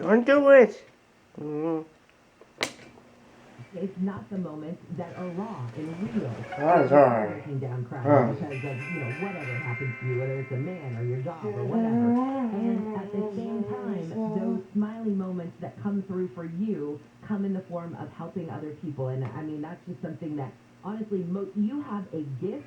Don't do it. Mm. It's not the moments that are raw and real. Oh, sorry. Breaking down crying because of, whatever happens to you, whether it's a man or your job or whatever. And at the same time, those smiley moments that come through for you come in the form of helping other people. And I mean, that's just something that, honestly, you have a gift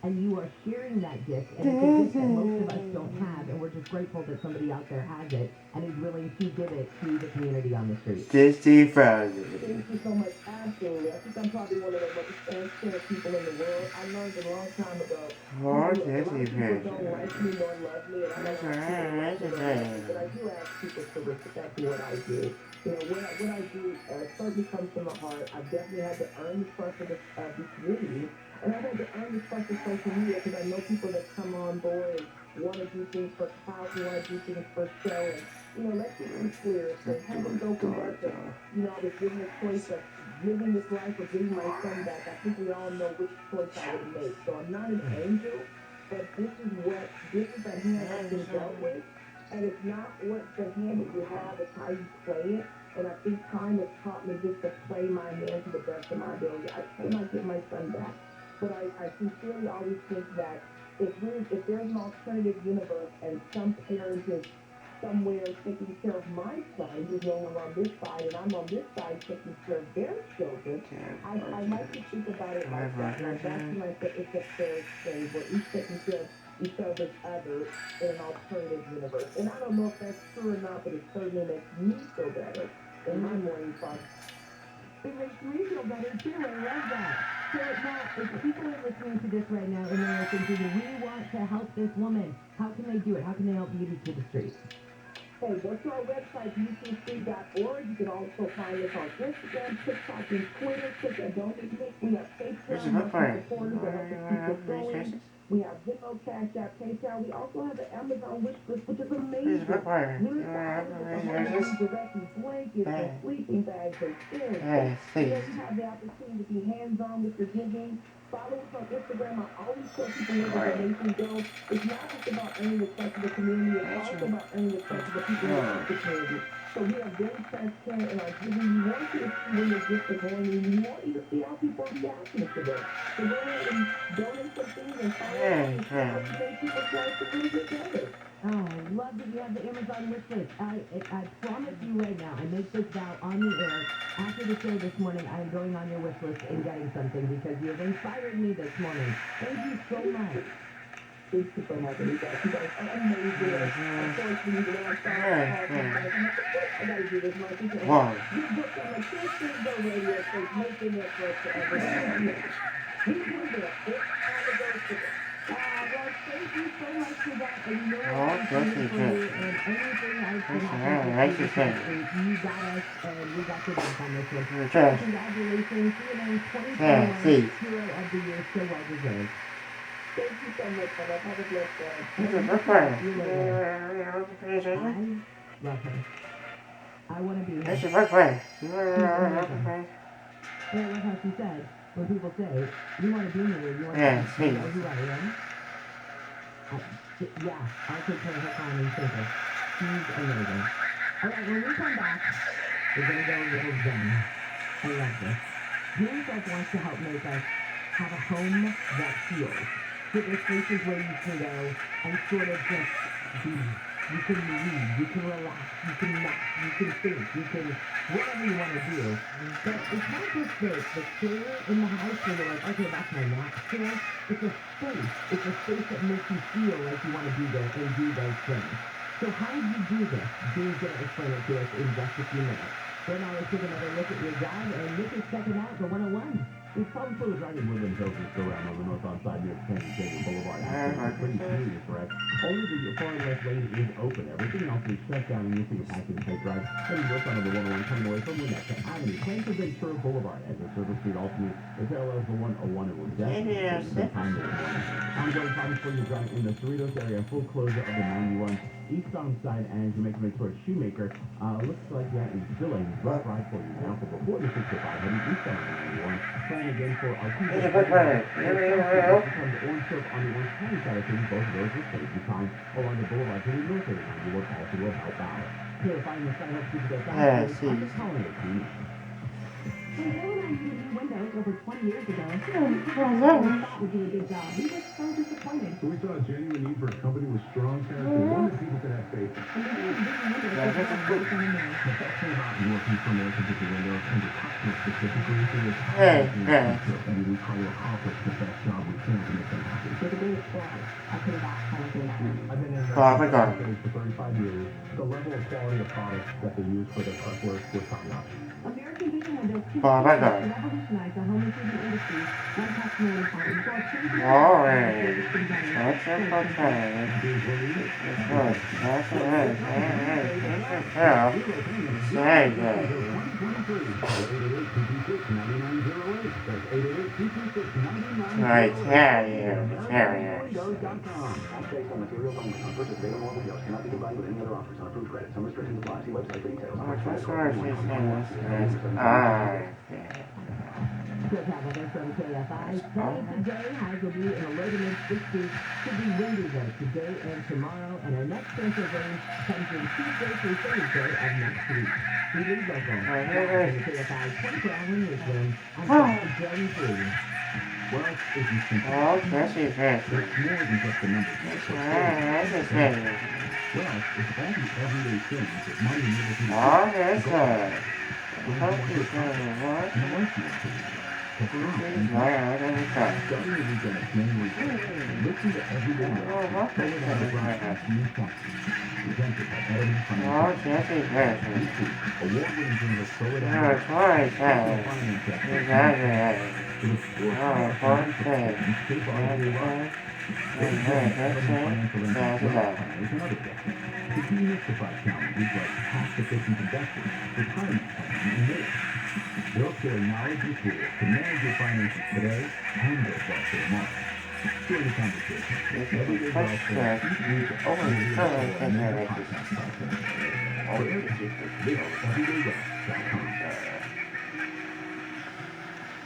and you are sharing that gift, and it's a gift that most of us don't have, and we're just grateful that somebody out there has it and is willing to give it to the community on the street. 50,000. Thank you so much. Absolutely. I think I'm probably one of the most transparent people in the world. I learned a long time ago. Oh, People, a lot of 50,000. people don't like me nor love me, and I don't like people like me nor love me, but I do ask people to respect what I do. What I do certainly comes from the heart. I've definitely had to earn the trust of the community, and I've had to earn the trust of social media because I know people that come on board and want to do things for clout, and want to do things for show. And, let's get this clear. The heavens open up, and, I was given a choice of living this life or getting my son back. I think we all know which choice I would make. So I'm not an angel, but this is the hand I've been dealt with. And it's not what the hand that you have, it's how you play it. And I think time has taught me just to play my hand to the best of my ability. I cannot get my son back. But I sincerely always think that if there's an alternative universe and some parent is somewhere taking care of my son who's no longer on this side, and I'm on this side taking care of their children, I like to think about it like that. Like that's when I say it's a fair exchange where each taking care of each other's other in an alternative universe. And I don't know if that's true or not, but it certainly makes me feel better in my morning fun. It makes me feel better too. I love that. So now, if people are listening to this right now and they're thinking, we want to help this woman, how can they do it? How can they help Beauty to the Street? Hey, go to our website, beautytofthestreet.org. You can also find us on Instagram, TikTok, and Twitter. Click that donate link. We have Patreon, monthly supporters that help us keep us going. We have Venmo, Cash App, PayPal. We also have the Amazon wish list, which is amazing. Literally, directly blankets and sleeping bags and chairs. You have the opportunity to be hands-on with your giving. Follow us on Instagram. I always tell people where the donation goes. It's not just about earning the trust of the community. It's also about earning the trust of the people who are in the community. So we are very transparent in our giving. We want you to see where your gifts are going, and we want you to see how people are reacting to them. So go ahead and donate some things and follow us and help make people's lives a little bit better. Oh, I love that you have the Amazon wish list. I promise you right now, I make this vow on the air. After the show this morning, I am going on your wish list and getting something because you have inspired me this morning. Thank you so much. Thank you so much. You guys are amazing. Of course, we need to learn I gotta do this, Mike. Wow. You booked on the Superstore radio, so making it for forever. We were there. Well, thank you so much for that. And you know what Oh, I'm doing for you and anything I've been happening to you got us and we got your back on this one. Congratulations, you know, 2021 Hero of the Year, so well deserved. Thank you so much, man. Have a blessed day. I love her. I want to be her. That's your birthday. And I love how she said, when people say, you want to be me, you want to know who I am? Yeah, I'll take care of her calling and simple. She's amazing. Alright, when we come back, we're going to go a little zen. I love this. UNICEF wants to help make us have a home that heals. So there's places where you can go and sort of just be. You can read, you can relax, you can nap, you can think, you can whatever you want to do. But it's not just the chair in the house where you're like, okay, that's my nap chair. It's a space. It's a space that makes you feel like you want to be there and do those things. So how do you do this? Dave's going to explain it to us in just a few minutes. Then I will take another look at your job, and this is checking out the 101. It's Tom Ford Dragon Women's Hilton Surround on the northbound side near Canyon Canyon Boulevard. It's pretty serious, right? Only the far left lane is open. Everything else is shut down, and you'll see a package take drive. Heading west on the 101 coming away from Winnetka Avenue. Plans Ventura Boulevard as the Service Street alternate. It parallels the 101 and will definitely time this morning. Ongoing problems for your drive in the Cerritos area. Full closure of the 91 eastbound side as you make your way towards Shoemaker. Looks like that is still a rough ride for you now. So before the 65 heading eastbound 91. Trying again for our two. It's a quick minute. Becomes Orange Surf on the Orange County side of things. Both of those will save you time along the boulevard to the north of the 91 also will help out. Purifying the site helps people go Yeah, faster. see. I'm just calling it clean. When Bill and I needed new windows over 20 years ago, we thought would do a good job. We were so disappointed. So we saw a genuine need for a company with strong character, one that people can have faith in. And then we didn't windows Yeah, that's a good. The best thing about working for American Picture Windows and the customer specifically is Hey, hey. and we try to accomplish the best job we can to make them happy. So the biggest problem, I put it back, I don't think that. I've been in Bob, I got it. for 35 years. The level of quality of products that they use for their artwork was top notch. American Vision Windows Bob, I got it. revolutionized the home improvement industry. One customer at a time. So our changing Alright. service been better. That's it for today. That's right. That's it. Yeah. Say that. 888-226-9908. I tell you. Tell you. Based on materials only. On purchase of available windows cannot be combined with any other offers on approved credit. Some restrictions apply. See website for details. What's wrong with this thing? Alright. Good to have weather from KFI. Sunny today, highs will be in the low to mid 60s. Could be windy though today and tomorrow. And our next chance of rain comes in Tuesday through Thursday of next week. We leave local. KFI 24-hour newsroom on Saturday 3. Well, if you think Oh, Jesse, Jesse. it's more than just the numbers. That's a thing. Well, it's all the everyday things that money enables you to Oh, that's good. What? Hope you can what? And what you do. Alright, let me try. Starting the weekend at January 1st, listen to everyday Oh, what the Forward on the broadcast news taxi. Presented by Editing Oh, Financial. Jesse, Jesse. This week, award-winning journalist Forward on No, it's what I said. Finance expert. Exaggerate. To explore Oh, financial Ford shape said. our daily lives. They That's examine it. financial and That's wealth it. planners and other sectors to demystify challenges like tax-efficient investing, retirement planning, and more. They'll share knowledge and tools to manage your finances today and your wealth tomorrow. Join the conversation. Everyday Wealth for everydaywealth.com.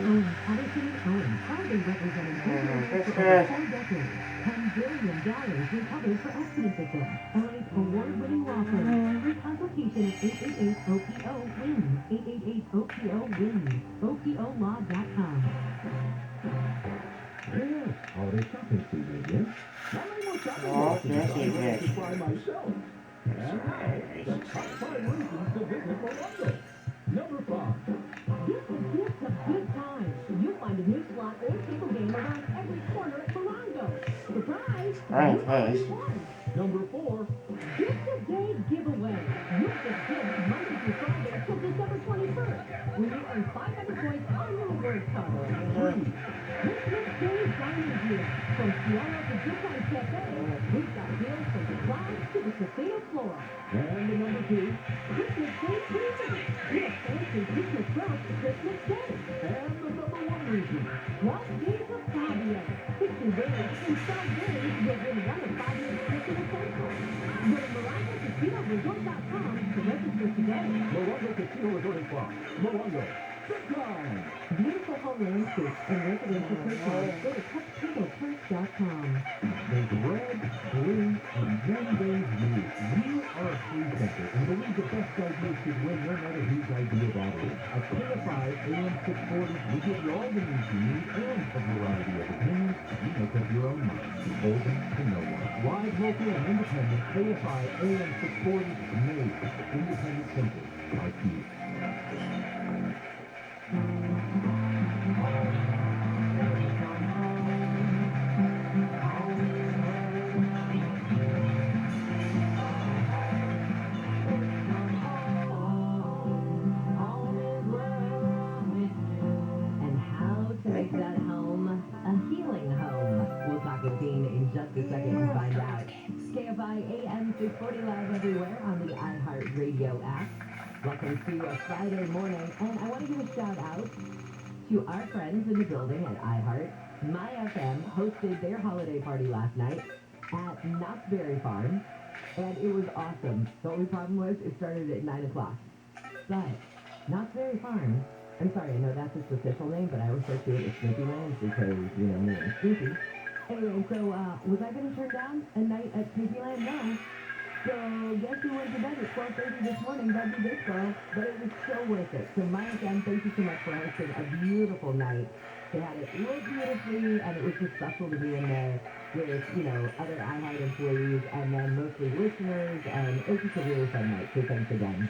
Addison Owen, proudly representing Billionaires for over 4 decades. $10 billion recovered for accident victims. LA's award-winning law firm. For consultation at 888-OPO-WINS. 888-OPO-WINS. OPOLaw.com. Yes, holiday shopping season again. Not many more shopping Oh, malls to yes, decide yes, whether yes. to try myself. And now, the top 5 reasons to visit Morocco. Number 5. This is just a good time. You'll find a new slot or table game around every corner at Morongo. Surprise! Right, You already yes. won. Number 4. It's a day giveaway. You get gifts Monday through Friday until December 21st. When you earn 500 points on your reward card. Christmas Day dining deal. From Sierra to Good Time Cafe, we've got deals from the clouds to the casino floor. And the number 2. Christmas Day premium. Get a fancy Christmas brunch Christmas Day. And the number 1 reason. 12 days of Fabio. 60 days in 12 days you'll win one of Fabio's Christmas essentials. Go to MorongoCasinoResort.com to register today. Morongo Casino Resort and Spa. Morongo. Good time. Beautiful home landscapes and residential purchases. Go to TouchTablePerch.com. There's red, blue, and then there's you. You are a free thinker and believe the best ideas should win no matter whose idea that is. At KFI AM 640, we give you all the news you need and a variety of opinions. You make up your own mind. Beholden to no one. Live, local, and independent, KFI AM 640, made for independent thinkers like you. And how to make that home a healing home. We'll talk with Dean in just a second to find out. KFI AM 640 live everywhere on the iHeartRadio app. Welcome to a Friday morning, and I want to give a shout out to our friends in the building at iHeart. My FM hosted their holiday party last night at Knott's Berry Farm, and it was awesome. The only problem was it started at 9 o'clock. But Knott's Berry Farm, I'm sorry, I know that's its official name, but I refer to it as Snoopy Land because, you know, me and Snoopy. Anyway, so was I going to turn down a night at Snoopy Land? No. So guess who went to bed at 12:30 this morning? That'd be this girl, but it was so worth it. So Mike, and thank you so much for hosting a beautiful night. They had it lit beautifully, and it was just special to be in there with, other iHeart employees, and then mostly listeners, and it was just a really fun night. So thanks again.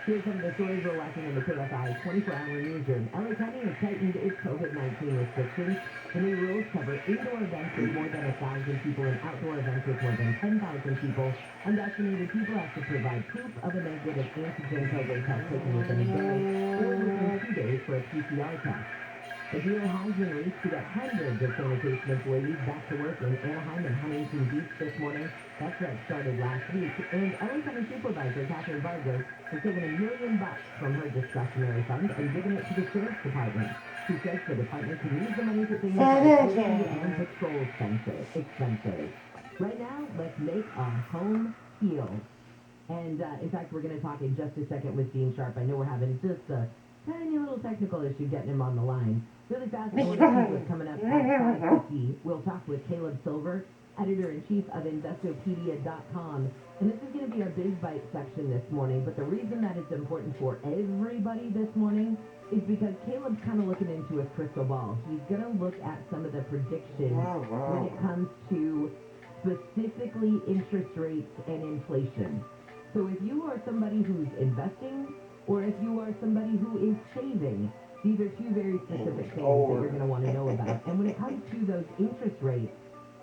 Here's some of the stories we're watching in the KFI 24-hour newsroom. LA County has tightened its COVID-19 restrictions. The new rules cover indoor events with more than 1,000 people and outdoor events with more than 10,000 people. Unvaccinated people have to provide proof of a negative antigen COVID test taken within a day or within 2 days for a PCR test. A deal has been reached to get hundreds of sanitation employees back to work in Anaheim and Huntington Beach this morning. That threat started last week, and LA County Supervisor Catherine Vargas has taken $1 million from her discretionary fund and given it to the Sheriff's Department. She says the department can use the money for things like safety and patrol expenses. Right now, let's make our home heal. And in fact, we're going to talk in just a second with Dean Sharp. I know we're having just a tiny little technical issue getting him on the line. Really fast, what's coming up at 5:50. We'll talk with Caleb Silver, editor-in-chief of Investopedia.com. And this is going to be our Big Bite section this morning. But the reason that it's important for everybody this morning is because Caleb's kind of looking into his crystal ball. He's going to look at some of the predictions when it comes to specifically interest rates and inflation. So if you are somebody who's investing, or if you are somebody who is saving, these are two very specific things that you're going to want to know about. And when it comes to those interest rates,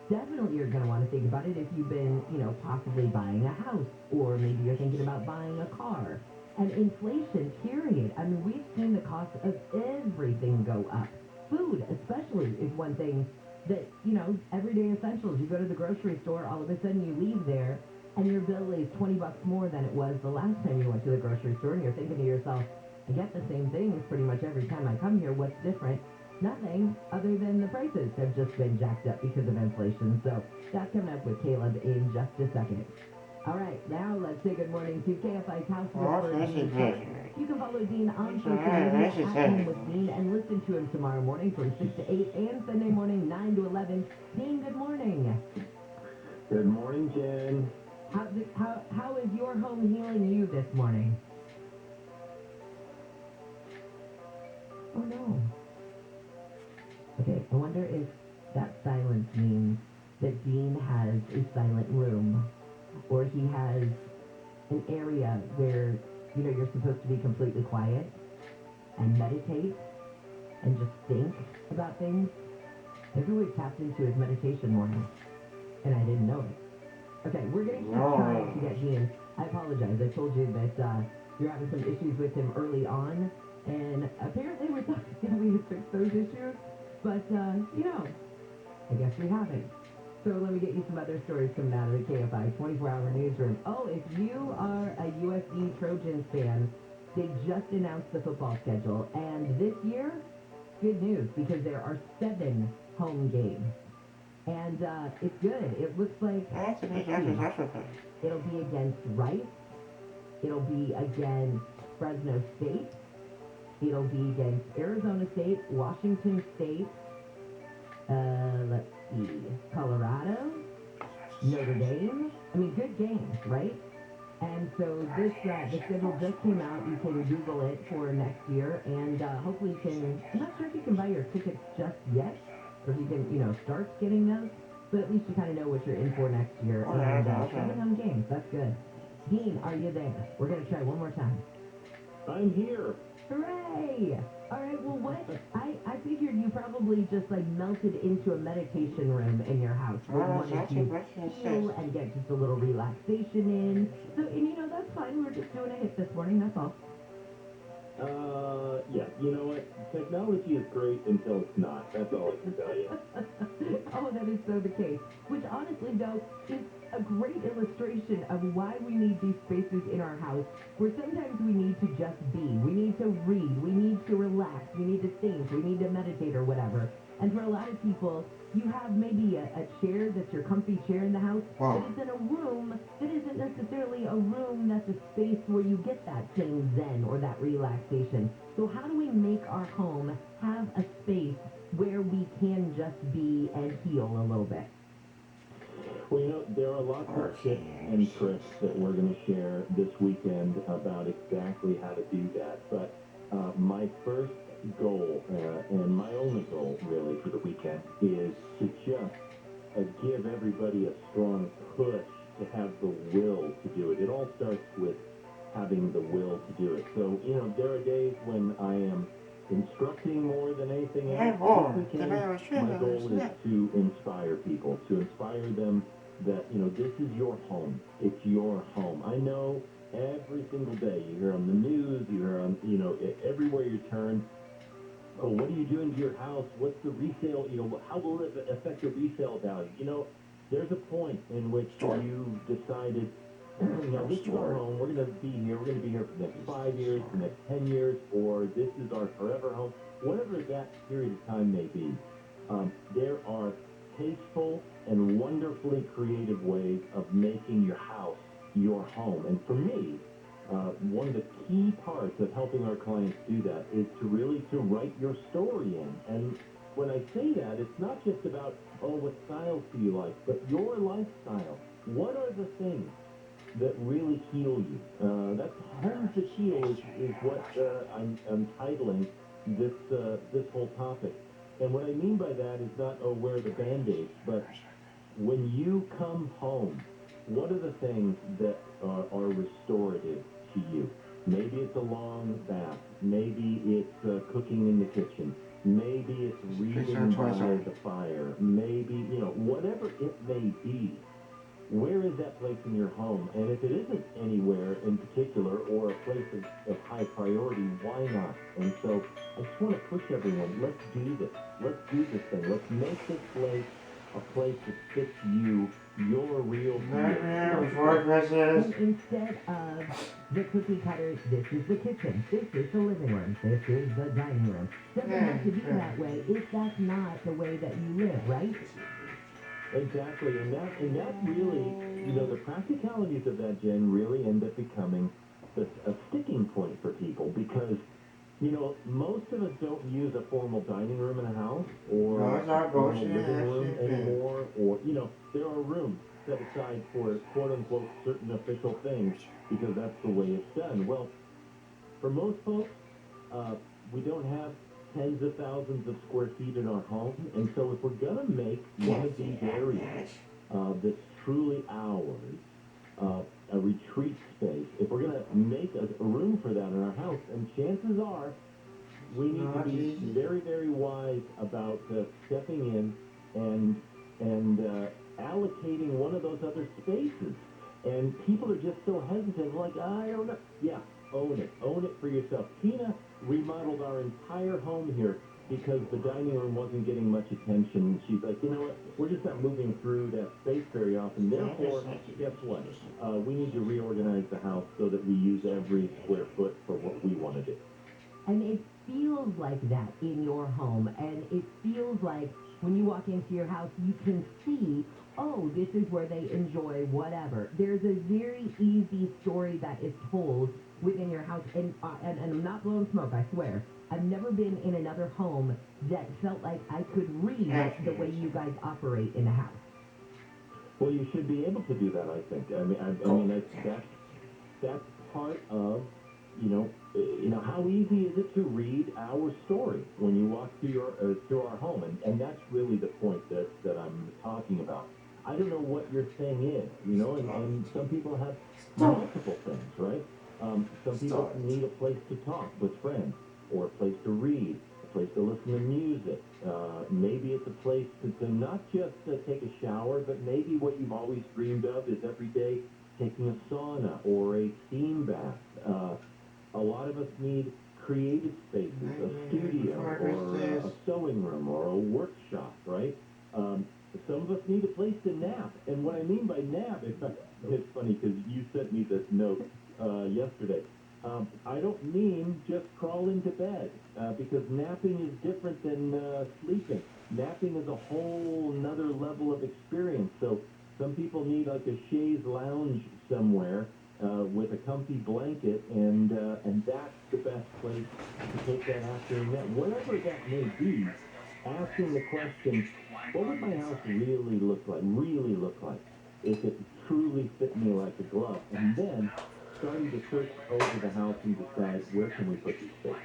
definitely you're going to want to think about it if you've been, possibly buying a house, or maybe you're thinking about buying a car. And inflation, period. I mean, we've seen the cost of everything go up. Food, especially, is one thing that, everyday essentials. You go to the grocery store, all of a sudden you leave there, and your bill is $20 more than it was the last time you went to the grocery store, and you're thinking to yourself, I get the same things pretty much every time I come here. What's different? Nothing other than the prices have just been jacked up because of inflation. So that's coming up with Caleb in just a second. All right, now let's say good morning to KFI's House Whisperer, Dean Sharp. You can follow Dean on social media at Home with Dean and listen to him tomorrow morning from 6 to 8 and Sunday morning 9 to 11. Dean, good morning. Good morning, Jen. How is your home healing you this morning? Oh no. Okay, I wonder if that silence means that Dean has a silent room, or he has an area where, you're supposed to be completely quiet and meditate and just think about things. Maybe we've tapped into his meditation morning, and I didn't know it. Okay, we're going to keep trying to get Dean. I apologize. I told you that you're having some issues with him early on, and apparently we thought that we had fixed those issues, but, I guess we haven't. So let me get you some other stories coming out of the KFI 24-hour newsroom. Oh, if you are a USD Trojans fan, they just announced the football schedule, and this year, good news, because there are 7 home games. And it's good. It looks like it'll be against Rice. It'll be against Fresno State. It'll be against Arizona State, Washington State, let's see, Colorado, Notre Dame. I mean, good games, right? And so this, the schedule just came out. You can Google it for next year, and hopefully you can, I'm not sure if you can buy your tickets just yet, or if you can, start getting those, but at least you kind of know what you're in for next year. And 7 home games, that's good. Dean, are you there? We're going to try one more time. I'm here. Hooray! All right, well, I figured you probably just, melted into a meditation room in your house where you wanted to chill and get just a little relaxation in. So, and that's fine. We're just doing a hit this morning, that's all. Yeah, you know what? Technology is great until it's not. That's all I can tell you. Oh, that is so the case. Which, honestly, though, is a great illustration of why we need these spaces in our house where sometimes we need to just be. We need to read. We need to relax. We need to think. We need to meditate or whatever. And for a lot of people, you have maybe a chair that's your comfy chair in the house, but it's in a room that isn't necessarily a room that's a space where you get that same zen or that relaxation. So how do we make our home have a space where we can just be and heal a little bit? Well, there are lots of tips and tricks that we're going to share this weekend about exactly how to do that. But my first goal, and my only goal really for the weekend, is to just give everybody a strong push to have the will to do it. It all starts with having the will to do it. So, there are days when I am instructing more than anything else. This weekend, my goal is to inspire people, to inspire them that, this is your home. It's your home. I know every single day you hear on the news, you hear on, everywhere you turn, oh, what are you doing to your house? What's the resale, how will it affect the resale value? There's a point in which you've decided, this is our home. We're going to be here. We're going to be here for the next 5 years, the next 10 years, or this is our forever home. Whatever that period of time may be, there are tasteful and wonderfully creative ways of making your house your home. And for me, one of the key parts of helping our clients do that is to write your story in. And when I say that, it's not just about, what styles do you like, but your lifestyle. What are the things that really heal you? That's Homes That Heal is what I'm titling this whole topic. And what I mean by that is not, where are the Band-Aids, but when you come home, what are the things that are restorative to you? Maybe it's a long bath. Maybe it's cooking in the kitchen. Maybe it's reading by the fire. Maybe, whatever it may be. Where is that place in your home? And if it isn't anywhere in particular or a place of high priority, why not? And so I just want to push everyone, let's do this. Let's do this thing. Let's make this place a place that fits you, your real And instead of the cookie cutter, this is the kitchen, this is the living room, this is the dining room. Doesn't have to be that way if that's not the way that you live, right? Exactly, and that really, the practicalities of that, Jen, really end up becoming a sticking point for people because, most of us don't use a formal dining room in a house or a formal living room anymore, or, there are rooms set aside for quote-unquote certain official things because that's the way it's done. Well, for most folks, we don't have tens of thousands of square feet in our home, and so if we're going to make one of these areas that's truly ours, a retreat space, if we're going to make a room for that in our house, and chances are we need to be very, very wise about stepping in and allocating one of those other spaces. And people are just so hesitant, like, I don't know. Yeah, own it. Own it for yourself. Tina remodeled our entire home here because the dining room wasn't getting much attention. She's like, you know what? We're just not moving through that space very often. Therefore, guess what? We need to reorganize the house so that we use every square foot for what we want to do. And it feels like that in your home, and it feels like when you walk into your house, you can see, oh, this is where they enjoy whatever. There's a very easy story that is told within your house, and I'm not blowing smoke, I swear. I've never been in another home that felt like I could read the way you guys operate in a house. Well, you should be able to do that, I think. I mean, that's part of, how easy is it to read our story when you walk through our home, and that's really the point that I'm talking about. I don't know what your thing is, and some people have multiple things, right? Some people need a place to talk with friends, or a place to read, a place to listen to music. Maybe it's a place to not just take a shower, but maybe what you've always dreamed of is every day taking a sauna or a steam bath. A lot of us need creative spaces, a studio or a sewing room or a workshop, right? Some of us need a place to nap. And what I mean by nap, it's funny because you sent me this note yesterday. I don't mean just crawl into bed because napping is different than sleeping. Napping is a whole another level of experience. So some people need like a chaise lounge somewhere with a comfy blanket, and that's the best place to take that afternoon nap. Whatever that may be, asking the question, what would my house really look like if it truly fit me like a glove? And then starting to search over the house and decide, where can we put these things?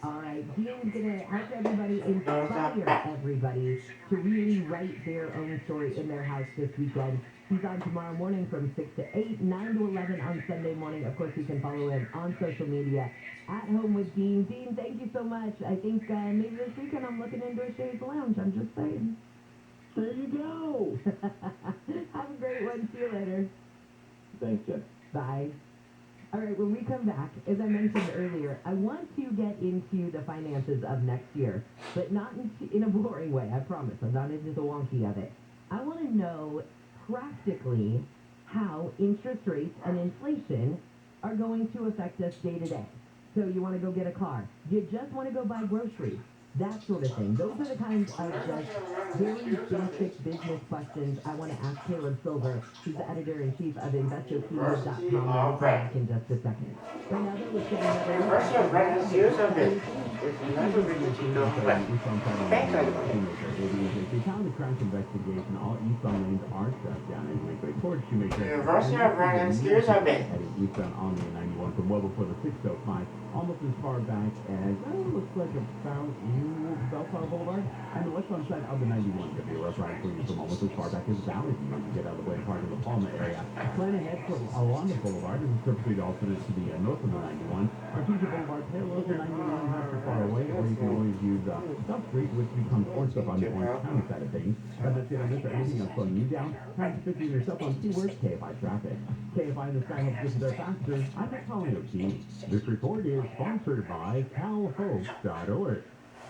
All right, Dean's gonna help everybody, inspire everybody to really write their own story in their house this weekend. He's on tomorrow morning from 6 to 8, 9 to 11 on Sunday morning. Of course, you can follow him on social media at Home with Dean. Dean, thank you so much. I think maybe this weekend I'm looking into a chaise lounge. I'm just saying. There you go. Have a great one. See you later. Thanks, Jen. Bye. All right, when we come back, as I mentioned earlier, I want to get into the finances of next year, but not in a boring way, I promise. I'm not into the wonky of it. I want to know practically how interest rates and inflation are going to affect us day to day. So you want to go get a car. You just want to go buy groceries. That sort of thing. Those are the kinds of just very basic business questions I want to ask Caleb Silver, who's the editor-in-chief of InvestorPedia.com. We'll come back in just a second. Right now, though, let's get another First of all, let's use of it. It's never been to go back. Thank The County Crime Investigation, all eastbound lanes are shut down anyway. But Ford Shoemaker University of Vernon, excuse of it. heading eastbound on the 91 from well before the 605, almost as far back as looks like about Bellflower Boulevard, and the westbound side of the 91 could be a rough ride for you from almost as far back as Valley View to get out of the way to park in the Palma area. Plan ahead for along the boulevard, and typically alternate to the north of the 91. Artesia Boulevard parallel to 91, not too far away, or you can always use South Street, which becomes Orange Stuff on the Orange County side of things. And that's it on this or anything else slowing you down. Time to fixing yourself on keywords KFI traffic. KFI in the sky helps get there faster. I'm Nick Hollywood. This report is sponsored by calhope.org.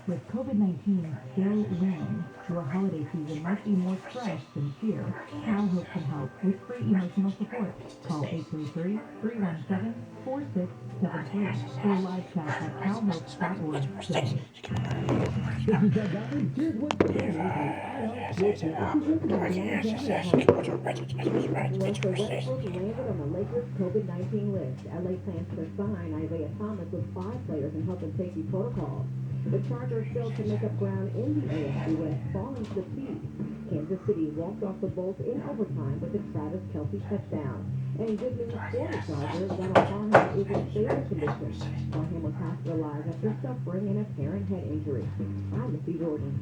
With COVID-19 still looming, your holiday season might be more fresh than fear. CalHope can help with free emotional support. Call 833-317-4673 or live chat at calhope.org today. Landed on the Lakers COVID-19 list. LA plans to sign Isaiah Thomas with 5 players in health and safety protocols. The Chargers still can make up ground in the AFC West, falling to defeat. Kansas City walked off the Bolts in overtime with a Travis Kelce touchdown. And good news for the Chargers, Donald Parham is in stable condition. Parham was hospitalized after suffering an apparent head injury. I'm Steve Jordan.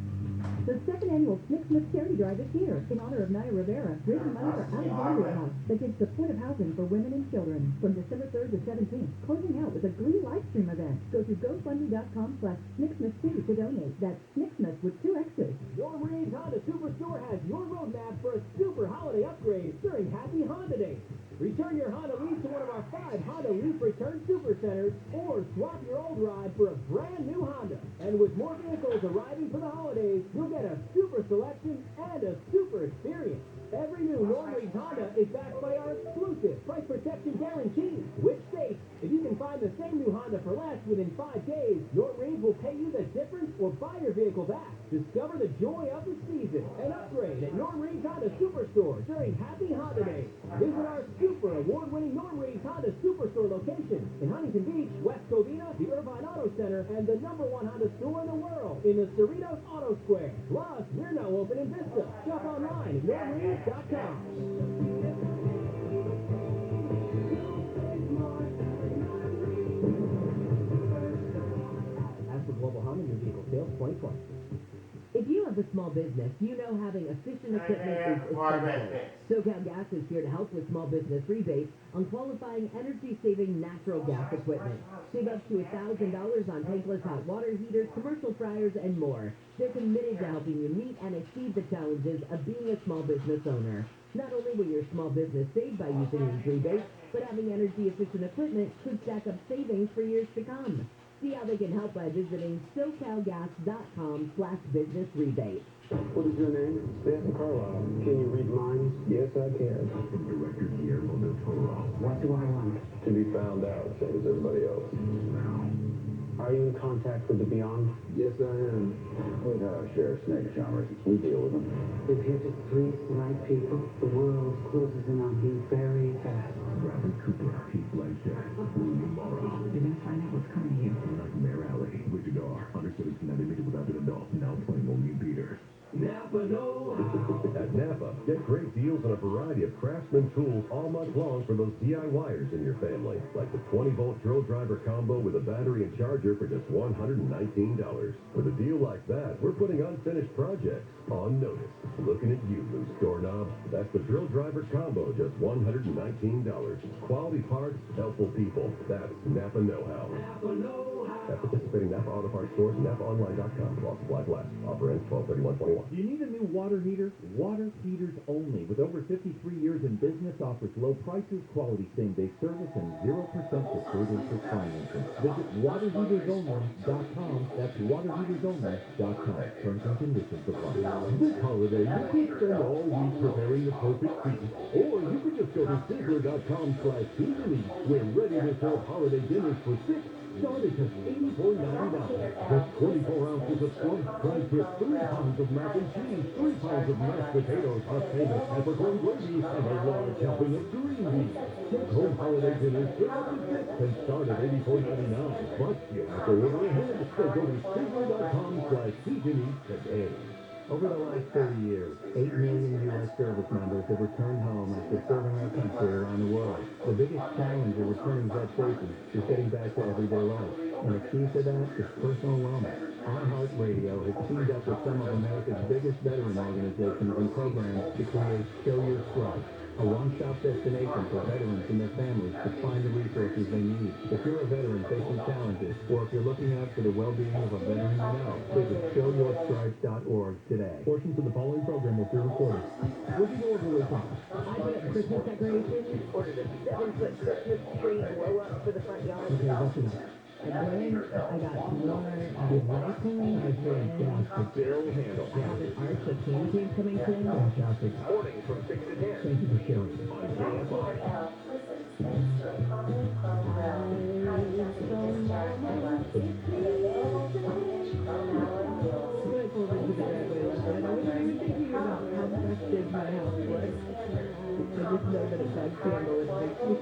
The second annual Snick Smith Charity Drive is here in honor of Naya Rivera, raising money for Alexandria House that gives supportive housing for women and children. From December 3rd to 17th, closing out with a Glee live stream event. Go to GoFundMe.com/SnickSmith2 to donate. That's Snicksmith with 2 X's. Your Range Honda Superstore has your roadmap for a super holiday upgrade during Happy Honda Day. Return your Honda Leaf to one of our 5 Honda Leaf Return Super Centers, or swap your old ride for a brand new Honda. And with more vehicles arriving for the holidays, you'll get a super selection and a super experience. Every new Normalized Honda is backed by our exclusive price protection guarantee, which states if you can find the same new Honda for less within 5 days, Normalized will pay you the difference or buy your vehicle back. Discover the joy of the season and upgrade at Normalized Honda Superstore during Happy Honda Day. Visit our super award-winning Normalized Honda Superstore location in Huntington Beach, West Covina, the Irvine Auto Center, and the #1 Honda store in the world in the Cerritos Auto Square. Plus, we're now open in Vista. Shop online at Normalized.com. As for Global Honda New Vehicle Sales 2020. If you have a small business, you know having efficient equipment is essential. SoCal Gas is here to help with small business rebates on qualifying energy-saving natural gas equipment. Save up to $1,000 on tankless hot water heaters, commercial fryers, and more. They're committed to helping you meet and exceed the challenges of being a small business owner. Not only will your small business save by using these rebates, but having energy-efficient equipment could stack up savings for years to come. See how they can help by visiting SoCalGas.com/business rebate. What is your name? Seth Carlisle. Can you read minds? Yes, I can. Director Guillermo del Toro. What do I want? To be found out, same as everybody else. Are you in contact with the Beyond? Yes, I am. We have share snake charmers. We deal with them. If you're just 3 right people, the world closes in on you very fast. Bradley Cooper, Keith Blanchett, Rooney Mara. You're gonna find out what's coming to you. Nightmare Alley, rated R. Understood it's not imated without an adult. Now playing only in theaters. Napa know-how. At Napa, get great deals on a variety of Craftsman tools all month long for those DIYers in your family. Like the 20-volt drill driver combo with a battery and charger for just $119. With a deal like that, we're putting unfinished projects on notice. Looking at you, loose doorknob. That's the drill driver combo, just $119. Quality parts, helpful people. That's Napa know-how. Napa know-how. At participating Napa Auto Parts stores and NapaOnline.com. While supplies last. Offer ends 12/31/21. Do you need a new water heater? Water Heaters Only, with over 53 years in business, offers low prices, quality same-day service, and 0% deferred interest financing. Visit waterheatersonly.com. That's waterheatersonly.com. Terms and conditions apply. This holiday, you could spend all week preparing the perfect feast. Or you could just go to Sizzler.com/seasoning, where ready-to-serve holiday dinners for six start at just $84.99. Just 24 ounces of slumped tri-tip, 3 pounds of mac and cheese, 3 pounds of mashed potatoes, our famous peppercorn gravy, and a large helping of green beans. Take-home holiday dinners split up to six and start at $84.99. But you have to order ahead, so go to Sizzler.com/seasoning today. Over the last 30 years, 8 million U.S. service members have returned home after serving our country around the world. The biggest challenge of returning vet safety is getting back to everyday life. And the key to that is personal wellness. iHeartRadio has teamed up with some of America's biggest veteran organizations and programs to create Show Your Stripe, a one-stop destination for veterans and their families to find the resources they need. If you're a veteran facing challenges, or if you're looking out for the well-being of a veteran you know, visit showyourstripe.org today. Portions of the following program will be recorded. What do you order with Tom? I put up Christmas decorations, ordered a 7-foot Christmas tree blow-up for the front yard. Okay, that's enough. And then I got more lighting. I've heard gas to Bill Handle. I have an arch of pancakes coming soon. fantastic. Morning from 6 to 10. Thank you for sharing. On KFI. My house was. I just know that it's that candle. It makes me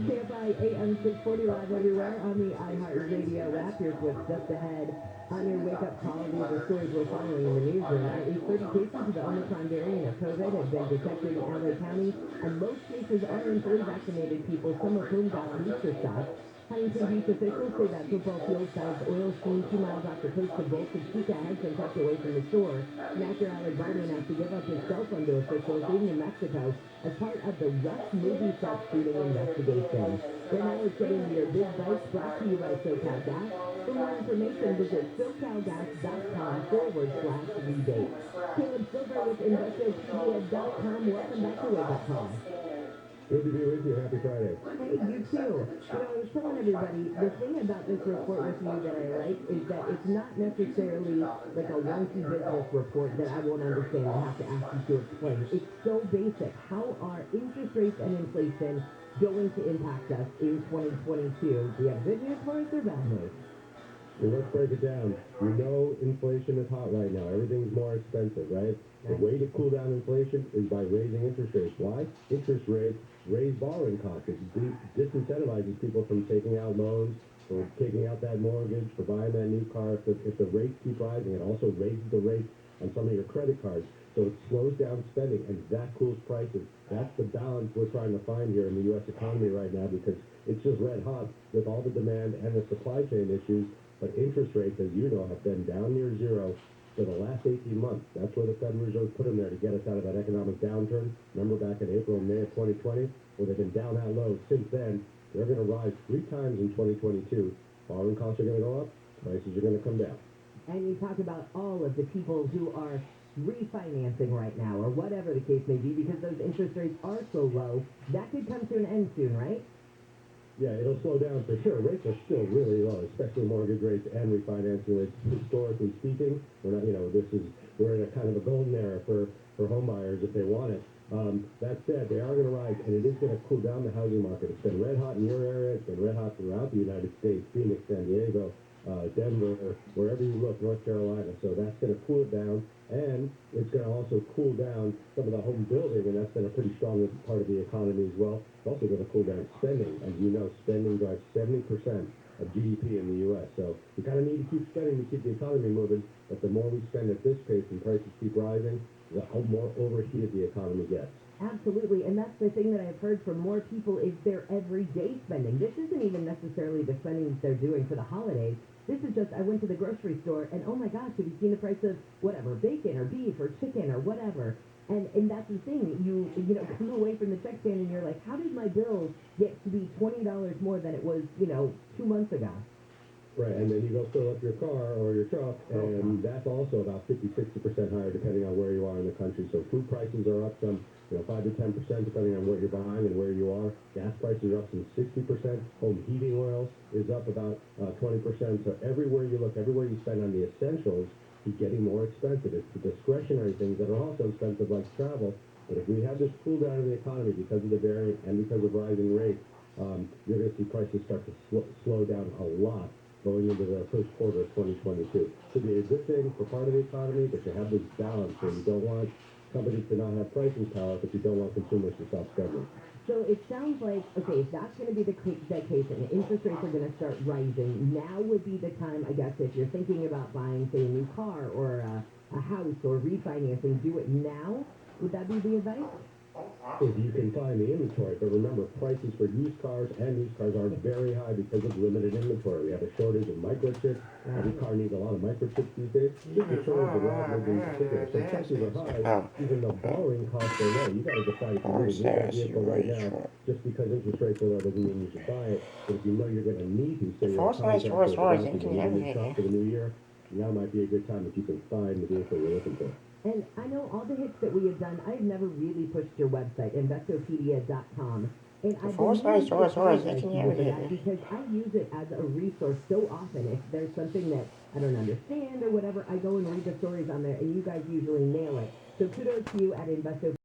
KFI AM 640 live everywhere on the iHeartRadio app. Here's what's just ahead on your wake-up call. These are stories we're following in the newsroom. At least 30 cases of the Omicron variant of COVID have been detected in LA County, and most cases are in fully vaccinated people, some of whom got booster shots. Huntington Beach officials say that football field-sized oil sheen 2 miles off the coast of Boca Chica has been tucked away from the shore. And actor Alec Baldwin has to give up his cell phone to officials leaving in Mexico as part of the Rush movie set shooting investigation. Right now it's getting your big bites brought to you by SoCal Gas. For more information, visit SoCalGas.com/rebate. Caleb Silver with InvestorPedia.com. Welcome back to Wake Up Call. Good to be with you. Happy Friday. Hey, you too. I was telling everybody, the thing about this report with you that I like is that it's not necessarily like a wonky business report that I won't understand and have to ask you to explain. It's so basic. How are interest rates and inflation going to impact us in 2022? Do you have good news for us or bad news? Well, let's break it down. You know inflation is hot right now. Everything's more expensive, right? The way to cool down inflation is by raising interest rates. Why? Interest rates raise borrowing costs. It disincentivizes people from taking out loans, or taking out that mortgage, for buying that new car. If the rates keep rising, it also raises the rates on some of your credit cards. So it slows down spending, and that cools prices. That's the balance we're trying to find here in the U.S. economy right now, because it's just red hot with all the demand and the supply chain issues. But interest rates, as you know, have been down near zero for the last 18 months. That's where the Federal Reserve put them there, to get us out of that economic downturn. Remember back in April and May of 2020? Well, they've been down that low since then. They're going to rise 3 times in 2022. Borrowing costs are going to go up. Prices are going to come down. And you talk about all of the people who are refinancing right now, or whatever the case may be, because those interest rates are so low. That could come to an end soon, right? Yeah, it'll slow down for sure. Rates are still really low, especially mortgage rates and refinancing rates. Historically speaking, we're in a kind of a golden era for home buyers if they want it. That said, they are going to rise, and it is going to cool down the housing market. It's been red hot in your area. It's been red hot throughout the United States, Phoenix, San Diego. Denver, wherever you look, North Carolina. So that's going to cool it down, and it's going to also cool down some of the home building, and that's been a pretty strong part of the economy as well. It's also going to cool down spending. As you know, spending drives 70% of GDP in the U.S. So we kind of need to keep spending to keep the economy moving, but the more we spend at this pace and prices keep rising, the more overheated the economy gets. Absolutely, and that's the thing that I've heard from more people is their everyday spending. This isn't even necessarily the spending that they're doing for the holidays. This is just, I went to the grocery store, and oh my gosh, have you seen the price of whatever, bacon or beef or chicken or whatever? And that's the thing, you know, come away from the check stand and you're like, how did my bill get to be $20 more than it was, 2 months ago? Right, and then you go fill up your car or your truck, and that's also about 50-60% higher depending on where you are in the country. So food prices are up some 5 to 10% depending on what you're buying and where you are. Gas prices are up some 60%. Home heating oil is up about 20%. So everywhere you look, everywhere you spend on the essentials is getting more expensive. It's the discretionary things that are also expensive, like travel. But if we have this cool down in the economy because of the variant and because of rising rates, you're going to see prices start to slow down a lot going into the first quarter of 2022. Could be a good thing for part of the economy, but you have this balance where you don't want companies to not have pricing power, but you don't want consumers to stop spending. So it sounds like, okay, if that's going to be the case and interest rates are going to start rising, now would be the time, I guess, if you're thinking about buying, say, a new car or a house or refinancing, do it now? Would that be the advice? If you can find the inventory, but remember, prices for used cars and used cars are very high because of limited inventory. We have a shortage of microchips. Every car needs a lot of microchips these days. Just a shortage of raw goods in particular. So prices are high, even though borrowing costs are low. You got to decide if you really need that vehicle right now. Just because interest rates are low doesn't mean you should buy it. But if you know you're going to need to, say you're a contractor or a new shop for the new year, now might be a good time if you can find the vehicle you're looking for. And I know all the hits that we have done, I've never really pushed your website, Investopedia.com. And I've been meaning to apologize to you for that because I use it as a resource so often. If there's something that I don't understand or whatever, I go and read the stories on there, and you guys usually nail it. So kudos to you at Investopedia.